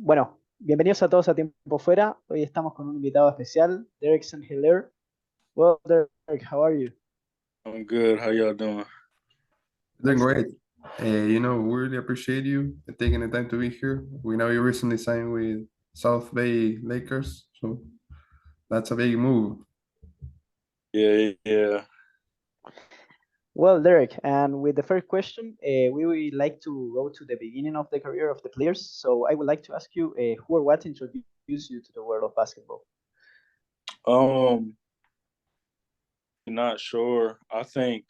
Bueno, bienvenidos a todos a Tiempo Fuera. Hoy estamos con un invitado especial, Derek and Hilaire. Well, Derek, how are you? I'm good. How y'all doing? Doing Excellent. great. We really appreciate you taking the time to be here. We know you recently signed with South Bay Lakers, so that's a big move. Yeah. Well, Derek, and with the first question, we would like to go to the beginning of the career of the players. So I would like to ask you who or what introduced you to the world of basketball? Um, not sure. I think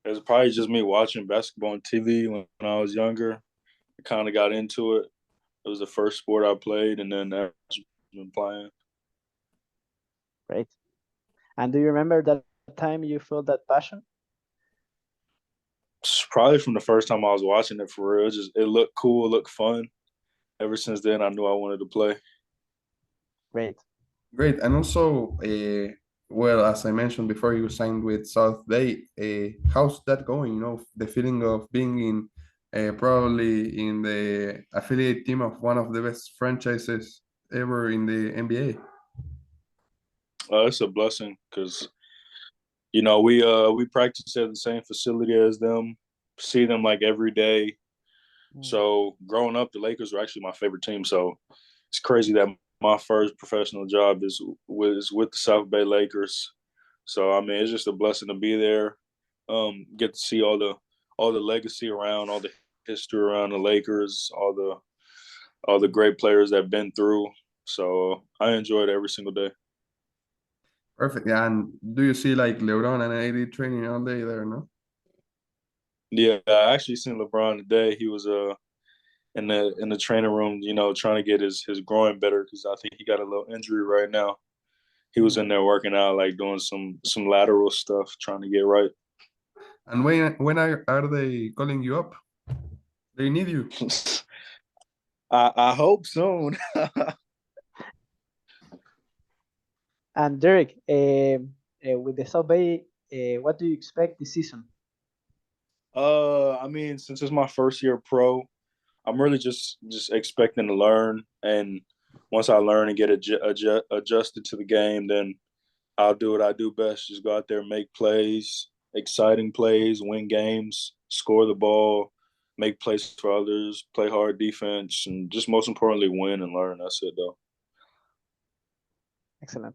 it's probably just me watching basketball on TV when I was younger. I kind of got into it. It was the first sport I played, and then I've been playing. Right. And do you remember that time you felt that passion? It's probably from the first time I was watching it for real. It looked cool, it looked fun. Ever since then, I knew I wanted to play. Great. Great. And also, well, as I mentioned before, you signed with South Bay. How's that going? The feeling of being in probably in the affiliate team of one of the best franchises ever in the NBA. It's a blessing because we practice at the same facility as them, see them like every day. So growing up, the Lakers were actually my favorite team. So it's crazy that my first professional job was with the South Bay Lakers. So I mean, it's just a blessing to be there. Get to see all the legacy around, all the history around the Lakers, all the great players that have been through. So I enjoy it every single day. Perfect. Yeah, and do you see like LeBron and AD training all day there, no? Yeah, I actually seen LeBron today. He was in the training room, trying to get his groin better because I think he got a little injury right now. He was in there working out, like doing some lateral stuff, trying to get right. And when are they calling you up? They need you. I hope soon. And Derek, with the South Bay, what do you expect this season? I mean, since it's my first year pro, I'm really just expecting to learn, and once I learn and get adjusted to the game, then I'll do what I do best. Just go out there, make plays, exciting plays, win games, score the ball, make plays for others, play hard defense, and just most importantly, win and learn. That's it, though. Excellent.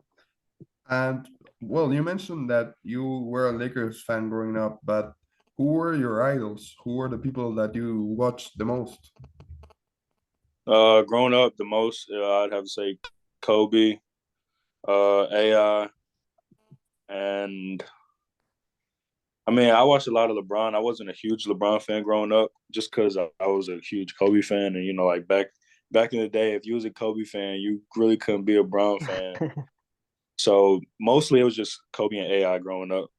And well, you mentioned that you were a Lakers fan growing up, but who were your idols? Who were the people that you watched the most? Growing up, the most I'd have to say Kobe, AI, and I mean, I watched a lot of LeBron. I wasn't a huge LeBron fan growing up, just because I was a huge Kobe fan, and like back in the day, if you was a Kobe fan, you really couldn't be a Brown fan. So mostly it was just Kobe and AI growing up.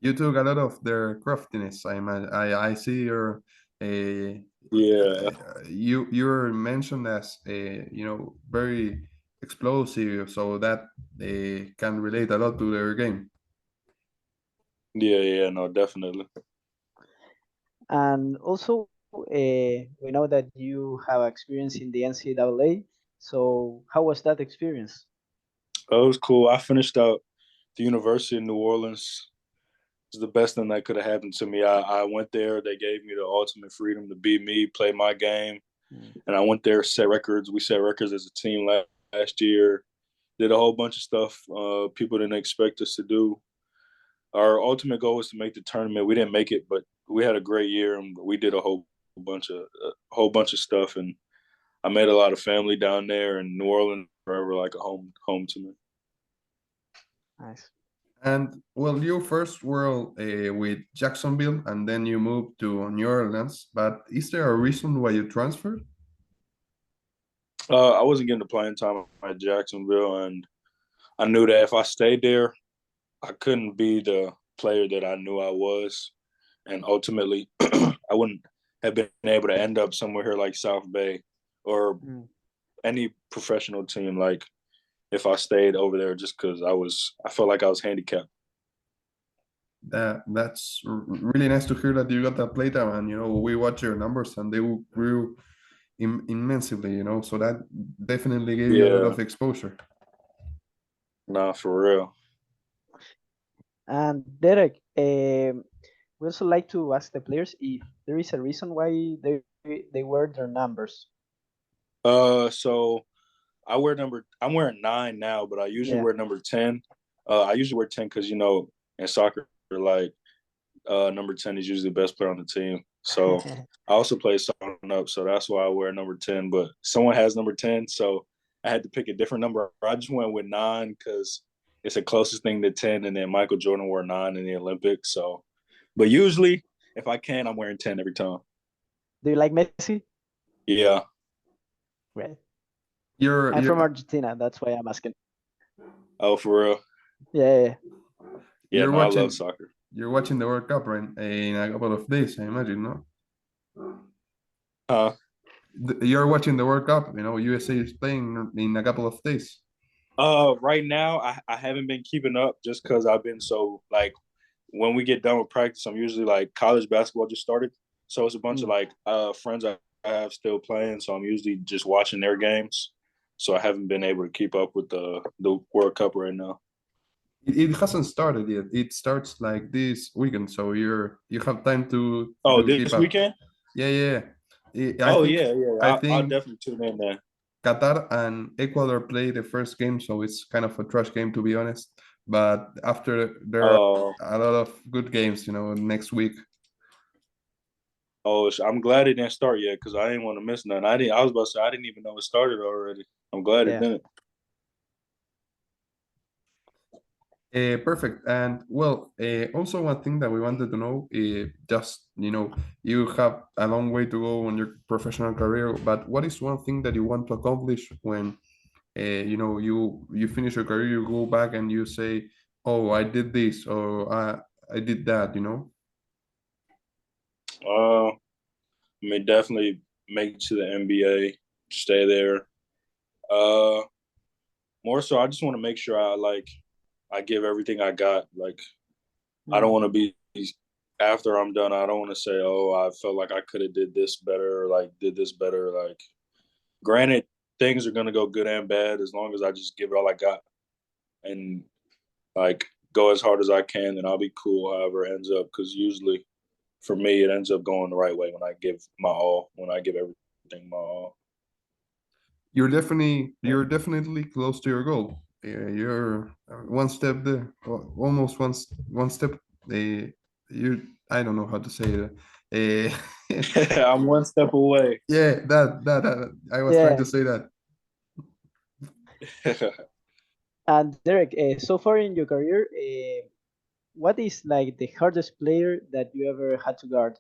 You took a lot of their craftiness. I see your Yeah, you're mentioned as very explosive, so that can relate a lot to their game. yeah, no, definitely. And also, we know that you have experience in the NCAA. So, how was that experience? It was cool. I finished out the University of New Orleans. It was the best thing that could have happened to me. I went there. They gave me the ultimate freedom to be me, play my game. Mm. And I went there, set records. We set records as a team last year. Did a whole bunch of stuff people didn't expect us to do. Our ultimate goal was to make the tournament. We didn't make it, but we had a great year, and we did a whole bunch of stuff. And I made a lot of family down there, and New Orleans forever like a home to me. Nice. And well, you first were with Jacksonville, and then you moved to New Orleans. But is there a reason why you transferred? I wasn't getting the playing time at Jacksonville, and I knew that if I stayed there, I couldn't be the player that I knew I was, and ultimately, I wouldn't have been able to end up somewhere here like South Bay or Mm. any professional team. Like if I stayed over there, just because I felt like I was handicapped. Really nice to hear that you got that playtime, and we watch your numbers, and they grew immensely, so that definitely gave you a lot Yeah, of exposure. nah, for real. And Derek, we also like to ask the players if there is a reason why they wear their numbers. So I'm wearing 9 now, but I usually Yeah. wear number 10. I usually wear 10 because in soccer, like number 10 is usually the best player on the team. So I also play starting up, so that's why I wear number 10. But someone has number 10, so I had to pick a different number. I just went with 9 because it's the closest thing to 10, and then Michael Jordan wore 9 in the Olympics. So, but usually, if I can, I'm wearing 10 every time. Do you like Messi? Yeah. Right. You're I'm you're from Argentina. That's why I'm asking. Oh, for real? Yeah. Yeah. you're No, I love watching soccer. you're watching the World Cup, right? In a couple of days, I imagine, no? Huh? You're watching the World Cup, USA is playing in a couple of days. Right now I haven't been keeping up just because I've been so like when we get done with practice, I'm usually like college basketball just started, so it's a bunch of Mm. like friends I have still playing, so I'm usually just watching their games. So I haven't been able to keep up with the World Cup right now. It hasn't started yet. It starts like this weekend, so you have time to Oh, keep this up. weekend? Yeah, yeah. I Oh think yeah, yeah. I I'll think definitely tune in there. Qatar and Ecuador play the first game, so it's kind of a trash game to be honest. But after there are Uh, a lot of good games, next week. I'm glad it didn't start yet because I didn't want to miss nothing. I was about to say I didn't even know it started already. I'm glad it Yeah. didn't. Perfect. And well, also one thing that we wanted to know, just you have a long way to go on your professional career, but what is one thing that you want to accomplish when you finish your career, you go back and you say, "Oh, I did this," or "I did that." I mean, definitely make it to the NBA, stay there. Uh, More so, I just want to make sure I give everything I got. Like, I don't Mm. want to be after I'm done. I don't want to say, oh, I felt like I could have did this better, or like did this better. Like, granted, things are gonna go good and bad as long as I just give it all I got and like go as hard as I can, and I'll be cool. However it ends up, because usually for me, it ends up going the right way when I give my all, when I give everything my all. You're definitely close to your goal. You're one step there, almost one step. You I don't know how to say it. I'm one step away. Yeah, that I was trying Yeah. to say that. And Derek, so far in your career, what is like the hardest player that you ever had to guard?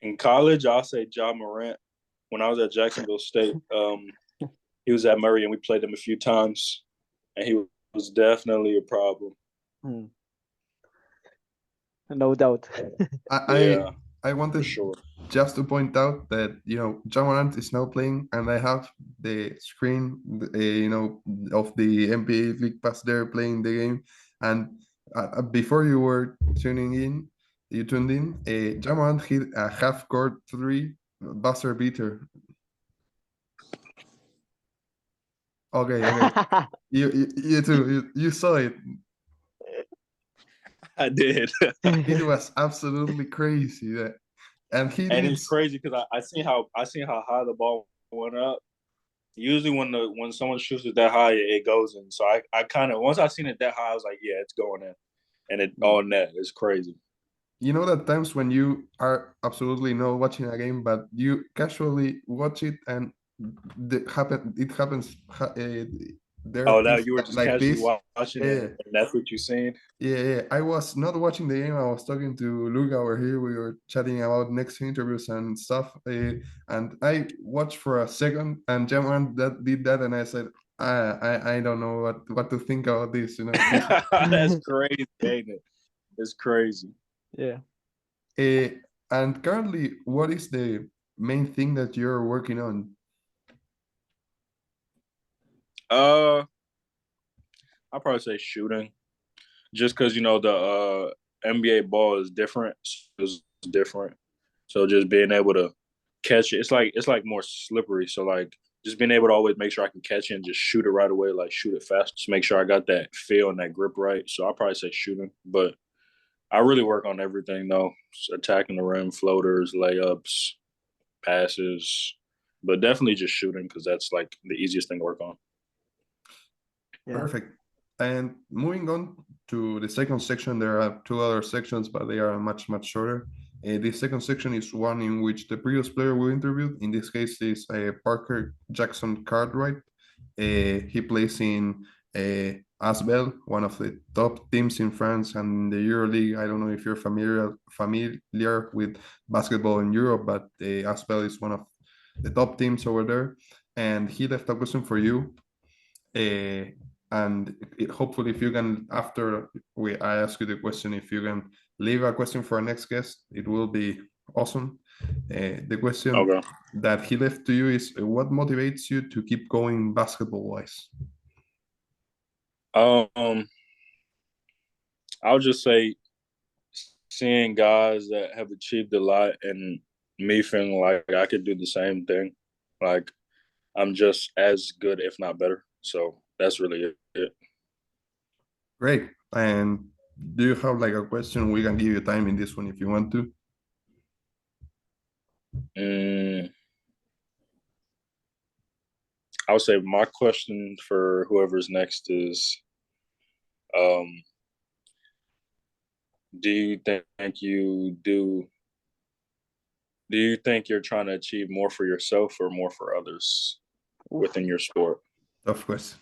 In college, I'll say John Morant. When I was at Jacksonville State, he was at Murray, and we played him a few times, and he was definitely a problem. Mm, no doubt. I Yeah, I for wanted sure. just to point out that John Morant is now playing, and I have the screen, of the NBA League Pass there playing the game, and before you tuned in. John Morant hit a half court three buzzer beater. Okay, okay, you too. You saw it. I did. It was absolutely crazy that, and he And did. it's crazy because I seen how high the ball went up. Usually when someone shoots it that high, it goes in. So I kind of once I seen it that high, I was like, yeah, it's going in, and it Mm. on net. It's crazy. That times when you are absolutely not watching a game, but you casually watch it, and it happens. There are Oh, things that you were just like casually this. watching it, Yeah, and that's what you seen. yeah, yeah. I was not watching the game. I was talking to Luca over here. We were chatting about next interviews and stuff. And I watched for a second, and Jaman that did that, and I said, I don't know what to think about this. This. That's crazy, ain't it? It's crazy. Yeah. Uh, and currently, what is the main thing that you're working on? Uh, I'll probably say shooting, just because the NBA ball is different. It's different. So just being able to catch it, it's like more slippery. So like just being able to always make sure I can catch it and just shoot it right away, like shoot it fast. Just make sure I got that feel and that grip right. So I'll probably say shooting, but I really work on everything though. Attacking the rim, floaters, layups, passes, but definitely just shooting because that's like the easiest thing to work on. Yeah. Perfect. And moving on to the second section, there are two other sections, but they are much, much shorter. This second section is one in which the previous player we interviewed, in this case, is Parker Jackson Cartwright. He plays in Asbel, one of the top teams in France and the EuroLeague. I don't know if you're familiar with basketball in Europe, but Asbel is one of the top teams over there. And he left a question for you. And hopefully, if you can, after I ask you the question, if you can leave a question for our next guest, it will be awesome. The question that he left to you is, what motivates you to keep going basketball-wise? I'll just say seeing guys that have achieved a lot and me feeling like I could do the same thing. Like I'm just as good, if not better. So that's really it. Great. And do you have like a question? We can give you time in this one if you want to. I would say my question for whoever's next is, do you think you're trying to achieve more for yourself or more for others within your sport? Of course.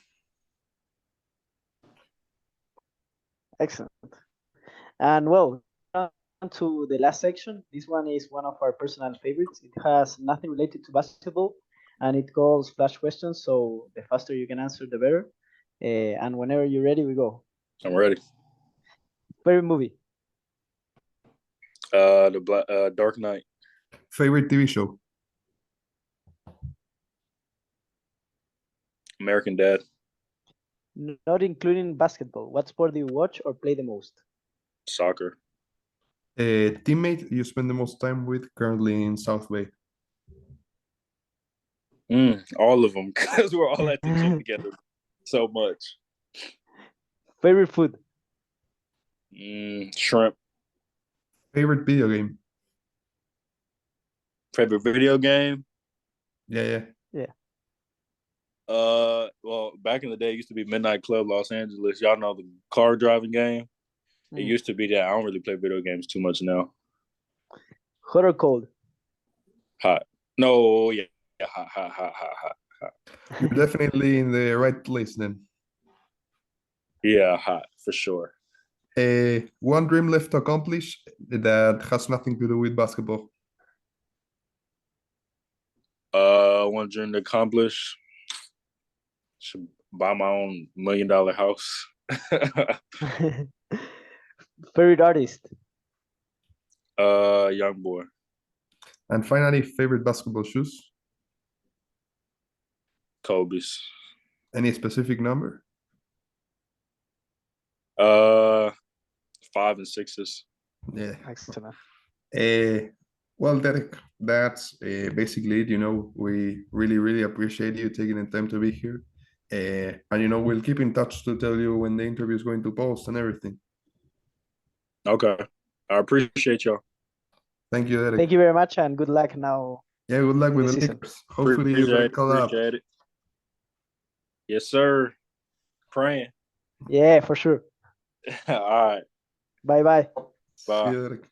Excellent. And well, on to the last section. This one is one of our personal favorites. It has nothing related to basketball, and it calls flash questions. So the faster you can answer, the better. And whenever you're ready, we go. I'm ready. Favorite movie? Dark Knight. Favorite TV show? American Dad. Not including basketball. What sport do you watch or play the most? Soccer. A teammate you spend the most time with currently in South Bay? All of them, because we're all at the gym together so much. Favorite food? Shrimp. Favorite video game? Favorite video game? Yeah. Well, back in the day, it used to be Midnight Club Los Angeles. Y'all know the car driving game? It used to be that. I don't really play video games too much now. Hot or cold? Hot. No, yeah. Hot. You're definitely in the right place then. Yeah, hot, for sure. One dream left to accomplish that has nothing to do with basketball. One dream to accomplish. Should buy my own $1 million house. Favorite artist? Young Boy. And finally, favorite basketball shoes? Kobe's. Any specific number? 5 and 6s. Yeah. Excellent. Well, Derek, that's basically it. We really, really appreciate you taking the time to be here. And we'll keep in touch to tell you when the interview is going to post and everything. Okay. I appreciate y'all. Thank you, Derek. Thank you very much, and good luck now. Yeah, good luck with the season. Lakers. Hopefully you can call up. Appreciate it. Yes, sir. Praying. Yeah, for sure. All right. Bye-bye. Bye. See you, Derek.